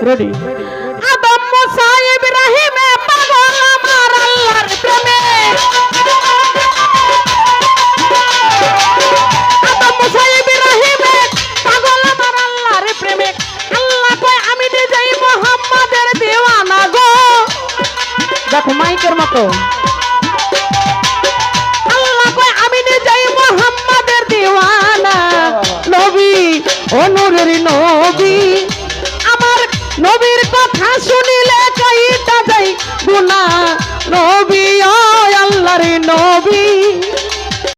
ready আদম মুসা ইব্রাহিমে পাগল আমার আল্লাহর প্রেমে আদম মুসা ইব্রাহিমে পাগল আমার আল্লাহর প্রেমে আল্লাহ কয় আমি নিজেই মুহাম্মাদের দিওয়ানা গো দেখো মাইকের মতো আল্লাহ কয় আমি নিজেই মুহাম্মাদের দিওয়ানা নবী ও নূরের নবী আমার নবীর কথা শুনিলে কাইটা যাই গুনাহ নবী ও আল্লাহর নবী